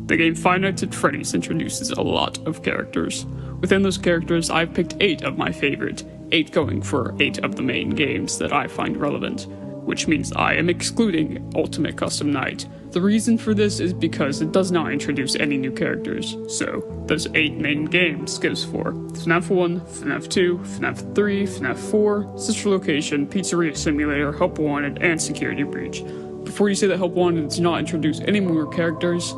The game Five Nights at Freddy's introduces a lot of characters. Within those characters, I've picked 8 of my favorite, 8 going for 8 of the main games that I find relevant, which means I am excluding Ultimate Custom Night. The reason for this is because it does not introduce any new characters, so those 8 main games goes for FNaF 1, FNaF 2, FNaF 3, FNaF 4, Sister Location, Pizzeria Simulator, Help Wanted, and Security Breach. Before you say that Help Wanted does not introduce any more characters,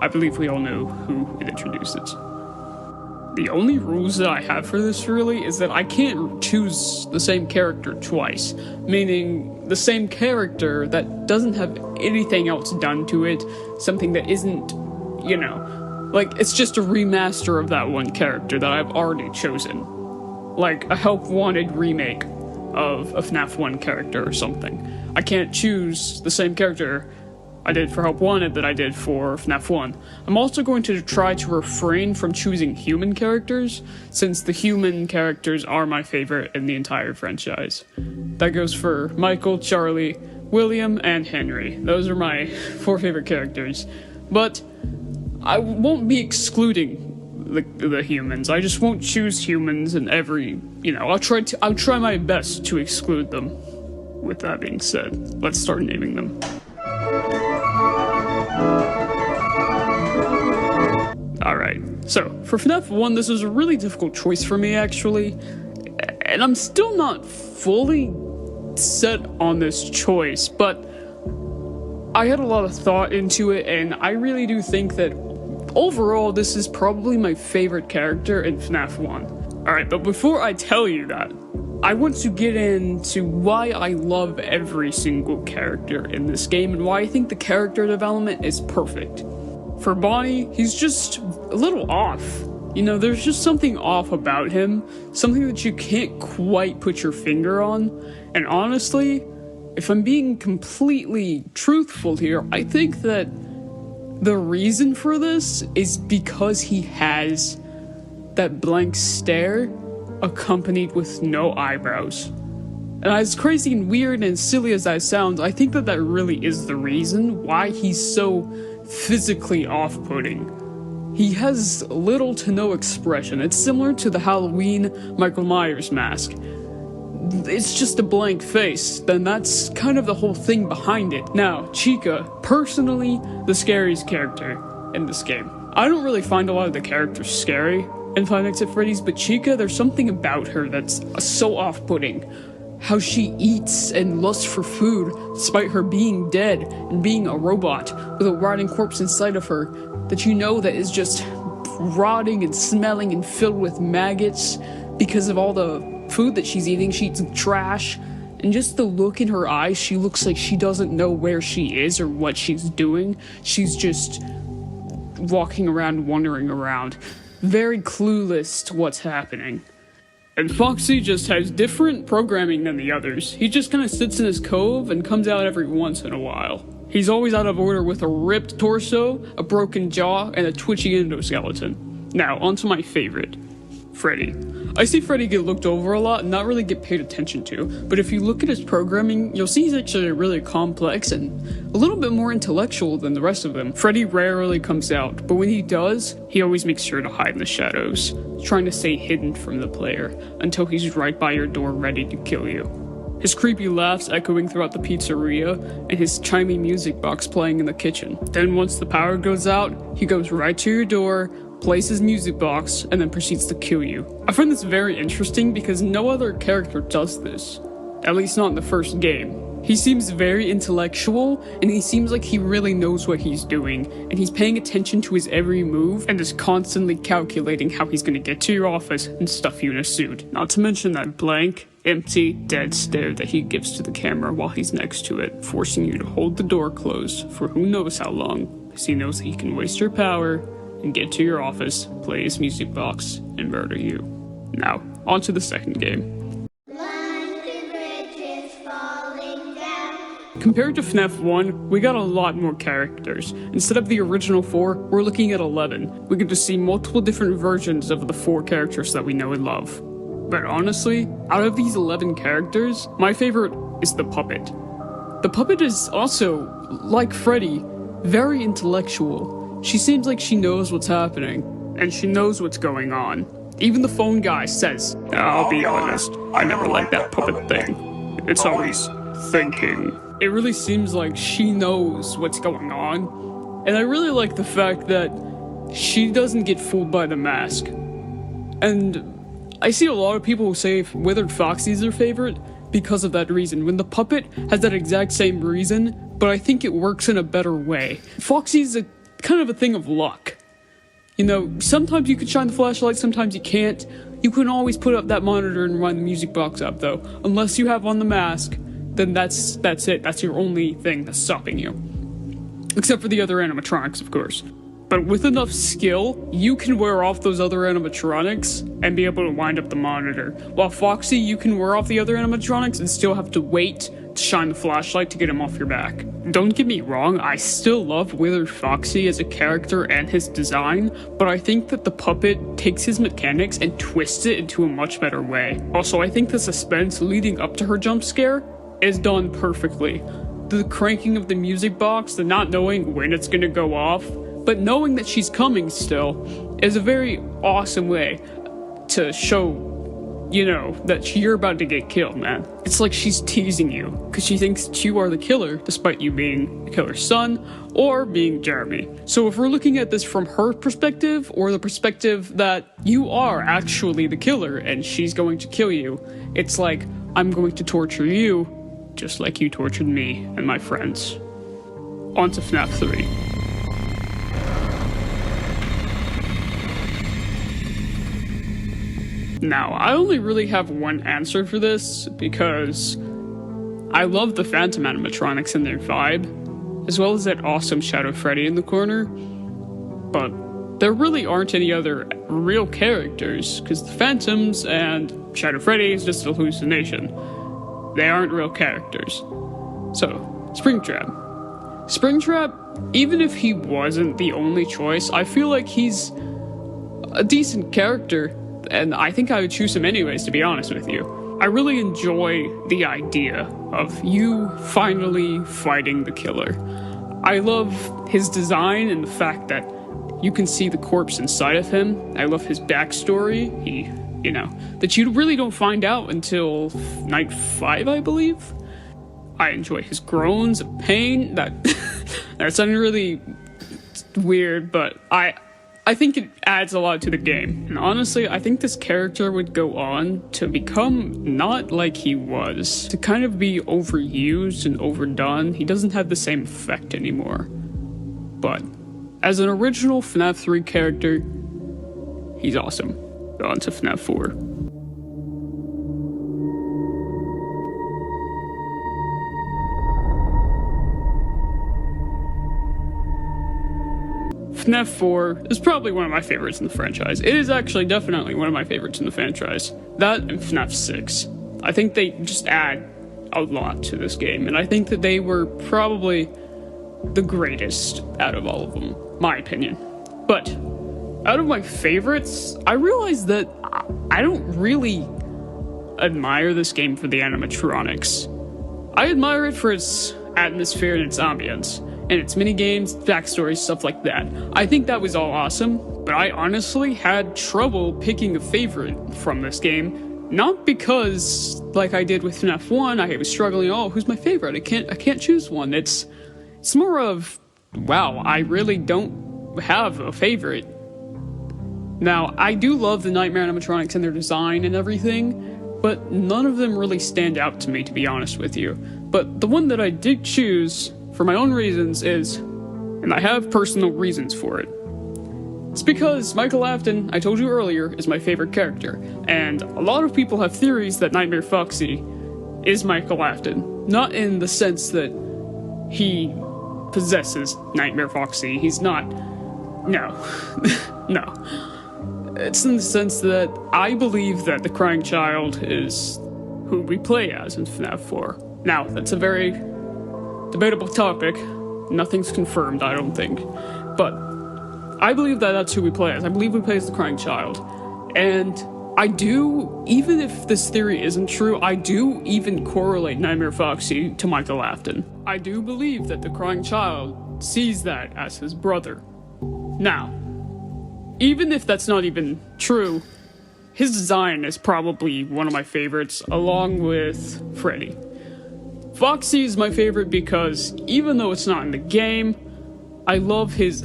I believe we all know who it introduces. The only rules that I have for this really is that I can't choose the same character twice, meaning the same character that doesn't have anything else done to it, something that isn't, you know, like it's just a remaster of that one character that I've already chosen. Like a Help Wanted remake of a FNaF 1 character or something. I can't choose the same character I did for Help Wanted that I did for FNaF 1. I'm also going to try to refrain from choosing human characters, since the human characters are my favorite in the entire franchise. That goes for Michael, Charlie, William, and Henry. Those are my 4 favorite characters. But I won't be excluding the humans. I just won't choose humans in every, you know, I'll try my best to exclude them. With that being said, let's start naming them. Alright, so for FNaF 1, this was a really difficult choice for me actually, and I'm still not fully set on this choice, but I had a lot of thought into it, and I really do think that overall this is probably my favorite character in FNaF 1. Alright, but before I tell you that, I want to get into why I love every single character in this game and why I think the character development is perfect. For Bonnie, he's just a little off. You know, there's just something off about him, something that you can't quite put your finger on. And honestly, if I'm being completely truthful here, I think that the reason for this is because he has that blank stare accompanied with no eyebrows. And as crazy and weird and silly as that sounds, I think that that really is the reason why he's so physically off-putting. He has little to no expression. It's similar to the Halloween Michael Myers mask. It's just a blank face, then that's kind of the whole thing behind it. Now, Chica, personally the scariest character in this game. I don't really find a lot of the characters scary in Five Nights at Freddy's, but Chica, there's something about her that's so off-putting. How she eats and lusts for food, despite her being dead and being a robot with a rotting corpse inside of her that you know that is just rotting and smelling and filled with maggots because of all the food that she's eating. She eats trash, and just the look in her eyes, she looks like she doesn't know where she is or what she's doing. She's just walking around, wandering around, very clueless to what's happening. And Foxy just has different programming than the others. He just kind of sits in his cove and comes out every once in a while. He's always out of order with a ripped torso, a broken jaw, and a twitchy endoskeleton. Now, onto my favorite, Freddy. I see Freddy get looked over a lot and not really get paid attention to, but if you look at his programming, you'll see he's actually really complex and a little bit more intellectual than the rest of them. Freddy rarely comes out, but when he does, he always makes sure to hide in the shadows, trying to stay hidden from the player until he's right by your door ready to kill you. His creepy laughs echoing throughout the pizzeria, and his chimey music box playing in the kitchen. Then once the power goes out, he goes right to your door, plays his music box, and then proceeds to kill you. I find this very interesting because no other character does this, at least not in the first game. He seems very intellectual, and he seems like he really knows what he's doing, and he's paying attention to his every move, and is constantly calculating how he's gonna get to your office and stuff you in a suit. Not to mention that blank, empty, dead stare that he gives to the camera while he's next to it, forcing you to hold the door closed for who knows how long, because he knows that he can waste your power and get to your office, play his music box, and murder you. Now, on to the second game. Compared to FNaF 1, we got a lot more characters. Instead of the original 4, we're looking at 11. We get to see multiple different versions of the 4 characters that we know and love. But honestly, out of these 11 characters, my favorite is the puppet. The puppet is also, like Freddy, very intellectual. She seems like she knows what's happening, and she knows what's going on. Even the phone guy says, "I'll be honest, I never liked that puppet thing. It's always thinking." It really seems like she knows what's going on, and I really like the fact that she doesn't get fooled by the mask. And I see a lot of people who say Withered Foxy is their favorite because of that reason, when the puppet has that exact same reason, but I think it works in a better way. Foxy's a kind of a thing of luck. You know, sometimes you can shine the flashlight, sometimes you can't. You can always put up that monitor and run the music box up, though. Unless you have on the mask, then that's it. That's your only thing that's stopping you. Except for the other animatronics, of course. But with enough skill, you can wear off those other animatronics and be able to wind up the monitor. While Foxy, you can wear off the other animatronics and still have to wait to shine the flashlight to get him off your back. Don't get me wrong, I still love Withered Foxy as a character and his design, but I think that the puppet takes his mechanics and twists it into a much better way. Also, I think the suspense leading up to her jump scare is done perfectly. The cranking of the music box, the not knowing when it's gonna go off, but knowing that she's coming still, is a very awesome way to show, you know, that you're about to get killed, man. It's like she's teasing you, because she thinks that you are the killer, despite you being the killer's son, or being Jeremy. So if we're looking at this from her perspective, or the perspective that you are actually the killer, and she's going to kill you, it's like, I'm going to torture you, just like you tortured me and my friends. On to FNaF 3. Now, I only really have one answer for this, because I love the Phantom animatronics and their vibe, as well as that awesome Shadow Freddy in the corner, but there really aren't any other real characters, because the Phantoms and Shadow Freddy is just a hallucination. They aren't real characters. So, Springtrap. Springtrap, even if he wasn't the only choice, I feel like he's a decent character, and I think I would choose him anyways, to be honest with you. I really enjoy the idea of you finally fighting the killer. I love his design and the fact that you can see the corpse inside of him. I love his backstory. That you really don't find out until night 5, I believe. I enjoy his groans of pain. That sounded really weird, but I think it adds a lot to the game. And honestly, I think this character would go on to become not like he was, to kind of be overused and overdone. He doesn't have the same effect anymore. But as an original FNaF 3 character, he's awesome. On to FNaF 4. FNaF 4 is probably one of my favorites in the franchise. It is actually definitely one of my favorites in the franchise. That and FNaF 6. I think they just add a lot to this game, and I think that they were probably the greatest out of all of them, my opinion. But out of my favorites, I realized that I don't really admire this game for the animatronics. I admire it for its atmosphere and its ambience, and its minigames, backstories, stuff like that. I think that was all awesome, but I honestly had trouble picking a favorite from this game. Not because, like I did with FNaF 1, I was struggling, oh, who's my favorite? I can't choose one. It's more of, wow, I really don't have a favorite. Now, I do love the Nightmare animatronics and their design and everything, but none of them really stand out to me, to be honest with you. But the one that I did choose, for my own reasons, is, and I have personal reasons for it, it's because Michael Afton, I told you earlier, is my favorite character, and a lot of people have theories that Nightmare Foxy is Michael Afton. Not in the sense that he possesses Nightmare Foxy, he's not. No. No. It's in the sense that I believe that the Crying Child is who we play as in FNaF 4. Now, that's a very debatable topic. Nothing's confirmed, I don't think. But I believe that that's who we play as. I believe we play as the Crying Child. And I do, even if this theory isn't true, I do even correlate Nightmare Foxy to Michael Afton. I do believe that the Crying Child sees that as his brother. Now, even if that's not even true, his design is probably one of my favorites, along with Freddy. Foxy is my favorite because even though it's not in the game, I love his...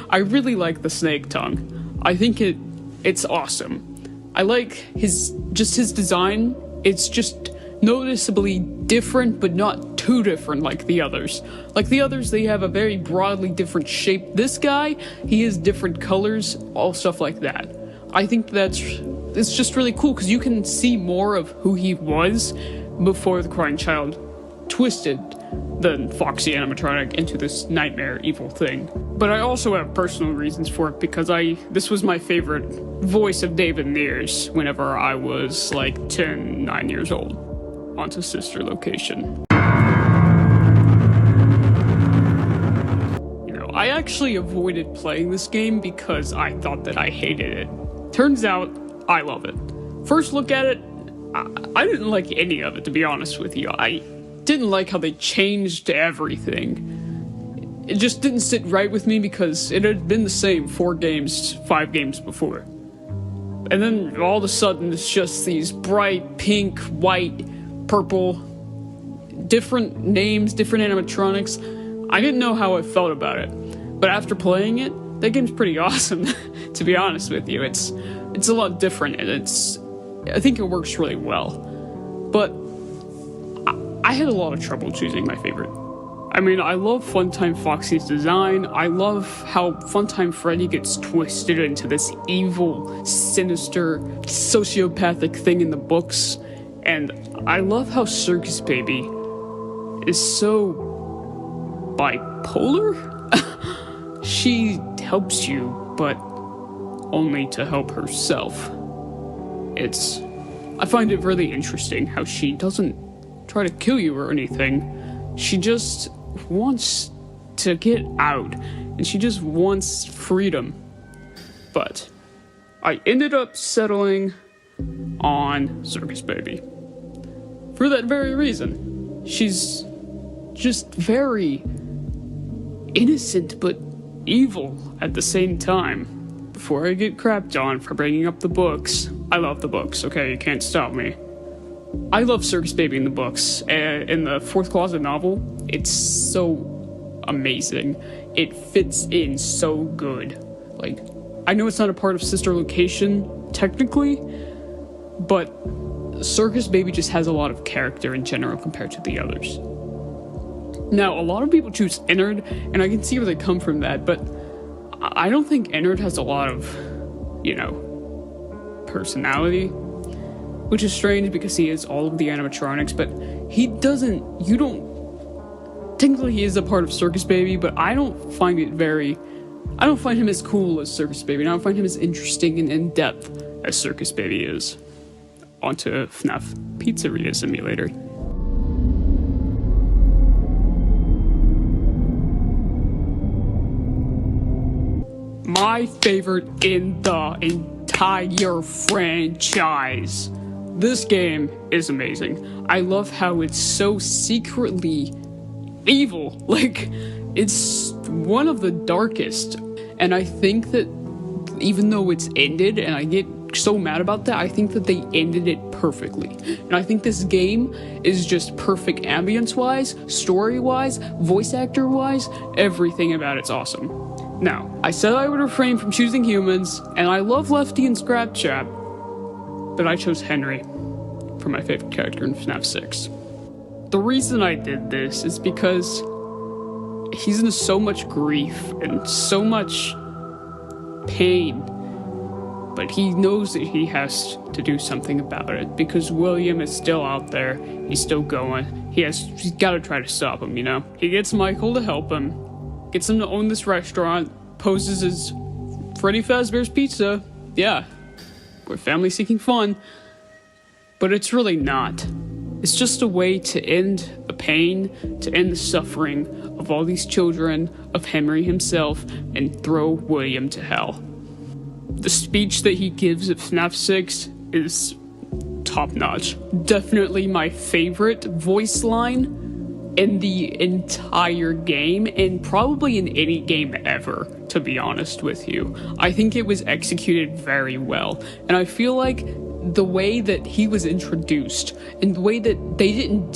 I really like the snake tongue. I think it's awesome. I like his design. It's just noticeably different, but not too different like the others. Like the others, they have a very broadly different shape. This guy, he has different colors, all stuff like that. I think it's just really cool because you can see more of who he was before the Crying Child twisted the Foxy animatronic into this nightmare evil thing. But I also have personal reasons for it because this was my favorite voice of David Nears whenever I was like 9 years old. Onto Sister Location. I actually avoided playing this game because I thought that I hated it. Turns out, I love it. First look at it, I didn't like any of it, to be honest with you. I didn't like how they changed everything. It just didn't sit right with me because it had been the same 5 games before. And then all of a sudden, it's just these bright pink, white, purple, different names, different animatronics. I didn't know how I felt about it. But after playing it, that game's pretty awesome, to be honest with you. It's a lot different, and I think it works really well. But I had a lot of trouble choosing my favorite. I mean, I love Funtime Foxy's design. I love how Funtime Freddy gets twisted into this evil, sinister, sociopathic thing in the books. And I love how Circus Baby is so bipolar. She helps you, but only to help herself. I find it really interesting how she doesn't try to kill you or anything. She just wants to get out, and she just wants freedom. But I ended up settling on Circus Baby. For that very reason. She's just very innocent, but evil at the same time. Before I get crapped on for bringing up the books, I love the books, okay? You can't stop me. I love Circus Baby in the books. In the Fourth Closet novel, it's so amazing. It fits in so good. Like, I know it's not a part of Sister Location, technically, but Circus Baby just has a lot of character in general compared to the others. Now, a lot of people choose Ennard, and I can see where they come from that, but I don't think Ennard has a lot of, personality, which is strange because he is all of the animatronics, but technically he is a part of Circus Baby, but I don't find him as cool as Circus Baby, and I don't find him as interesting and in-depth as Circus Baby is. Onto FNaF Pizzeria Simulator. My favorite in the entire franchise. This game is amazing. I love how it's so secretly evil. Like, it's one of the darkest. And I think that even though it's ended, and I get so mad about that, I think that they ended it perfectly. And I think this game is just perfect ambience-wise, story-wise, voice actor-wise, everything about it's awesome. Now, I said I would refrain from choosing humans, and I love Lefty and Scrap Chat, but I chose Henry for my favorite character in FNaF 6. The reason I did this is because he's in so much grief and so much pain, but he knows that he has to do something about it because William is still out there. He's still going. He's got to try to stop him, He gets Michael to help him, gets him to own this restaurant, poses as Freddy Fazbear's Pizza. Yeah, we're family seeking fun, but it's really not. It's just a way to end the pain, to end the suffering of all these children, of Henry himself, and throw William to hell. The speech that he gives at FNaF 6 is top-notch. Definitely my favorite voice line in the entire game, and probably in any game ever, to be honest with you. I think it was executed very well, and I feel like the way that he was introduced and the way that they didn't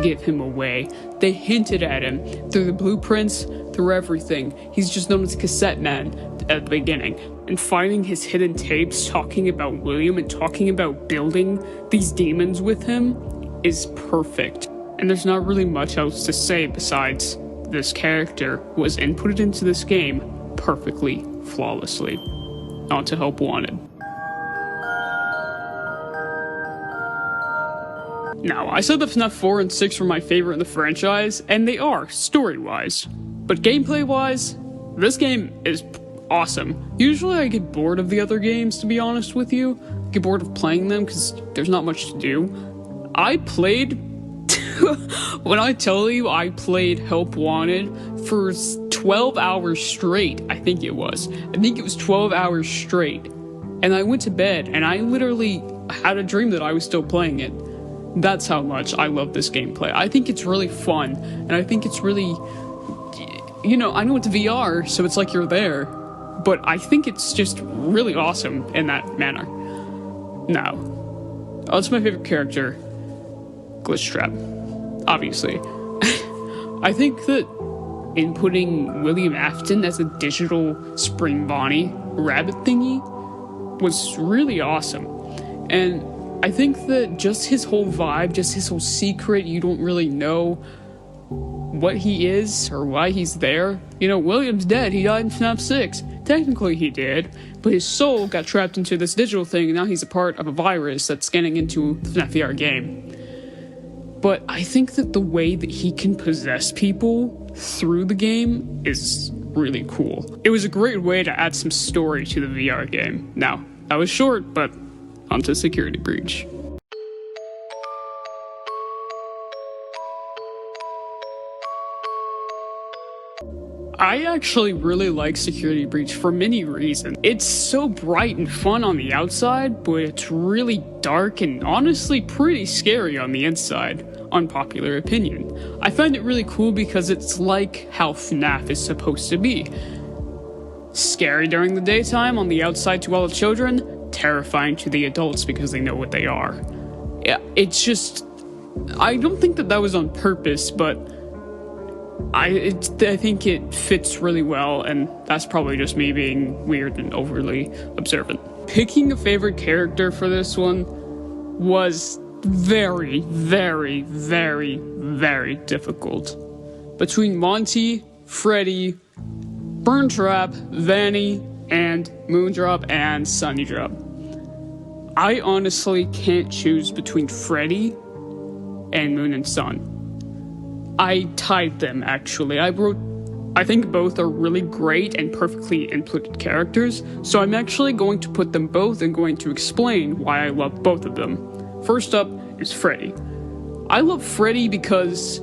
give him away, they hinted at him through the blueprints, through everything. He's just known as Cassette Man at the beginning, and finding his hidden tapes talking about William and talking about building these demons with him is perfect. And there's not really much else to say besides this character was inputted into this game perfectly, flawlessly. On to Help Wanted. Now, I said that FNaF 4 and 6 were my favorite in the franchise, and they are, story-wise. But gameplay-wise, this game is awesome. Usually I get bored of the other games, to be honest with you. I get bored of playing them because there's not much to do. I played... when I tell you I played Help Wanted for 12 hours straight, I think it was. I think it was 12 hours straight. And I went to bed, and I literally had a dream that I was still playing it. That's how much I love this gameplay. I think it's really fun, and I think it's really, you know, I know it's VR, so it's like you're there, but I think it's just really awesome in that manner. Now, what's my favorite character? Glitch Trap, obviously. I think that inputting William Afton as a digital Spring Bonnie rabbit thingy was really awesome, and I think that just his whole vibe, just his whole secret, you don't really know what he is or why he's there. You know, William's dead, he died in FNaF 6. Technically he did, but his soul got trapped into this digital thing, and now he's a part of a virus that's scanning into the FNaF VR game. But I think that the way that he can possess people through the game is really cool. It was a great way to add some story to the VR game. Now, that was short, but onto Security Breach. I actually really like Security Breach for many reasons. It's so bright and fun on the outside, but it's really dark and honestly pretty scary on the inside. Unpopular opinion. I find it really cool because it's like how FNaF is supposed to be. Scary during the daytime on the outside to all the children, terrifying to the adults because they know what they are. Yeah, it's just... I don't think that was on purpose, but I think it fits really well, and that's probably just me being weird and overly observant. Picking a favorite character for this one was very, very, very, very difficult. Between Monty, Freddy, Burntrap, Vanny, and Moondrop and Sunnydrop. I honestly can't choose between Freddy and Moon and Sun. I tied them, actually. I think both are really great and perfectly inputted characters, so I'm actually going to put them both and going to explain why I love both of them. First up is Freddy. I love Freddy because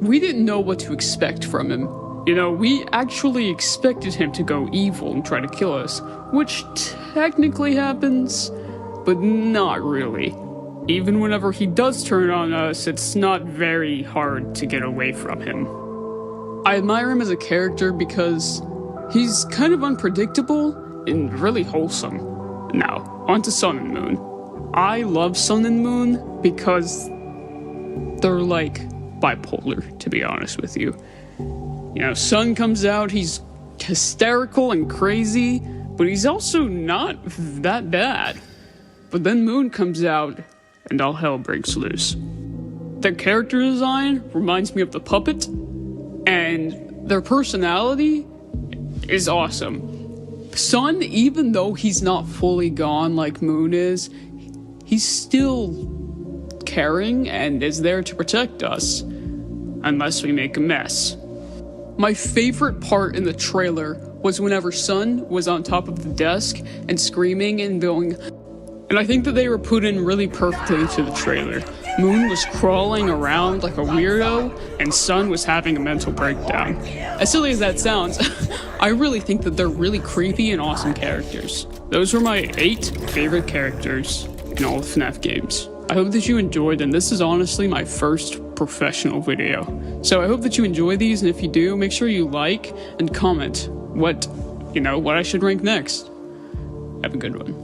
we didn't know what to expect from him. You know, we actually expected him to go evil and try to kill us, which technically happens, but not really. Even whenever he does turn on us, it's not very hard to get away from him. I admire him as a character because he's kind of unpredictable and really wholesome. Now, on to Sun and Moon. I love Sun and Moon because they're like bipolar, to be honest with you. You know, Sun comes out, he's hysterical and crazy, but he's also not that bad. But then Moon comes out, and all hell breaks loose. Their character design reminds me of the Puppet, and their personality is awesome. Sun, even though he's not fully gone like Moon is, he's still caring and is there to protect us, unless we make a mess. My favorite part in the trailer was whenever Sun was on top of the desk and screaming and going, and I think that they were put in really perfectly into the trailer. Moon was crawling around like a weirdo, and Sun was having a mental breakdown. As silly as that sounds, I really think that they're really creepy and awesome characters. Those were my 8 favorite characters in all of FNaF games. I hope that you enjoyed, and this is honestly my first professional video. So I hope that you enjoy these, and if you do, make sure you like and comment what I should rank next. Have a good one.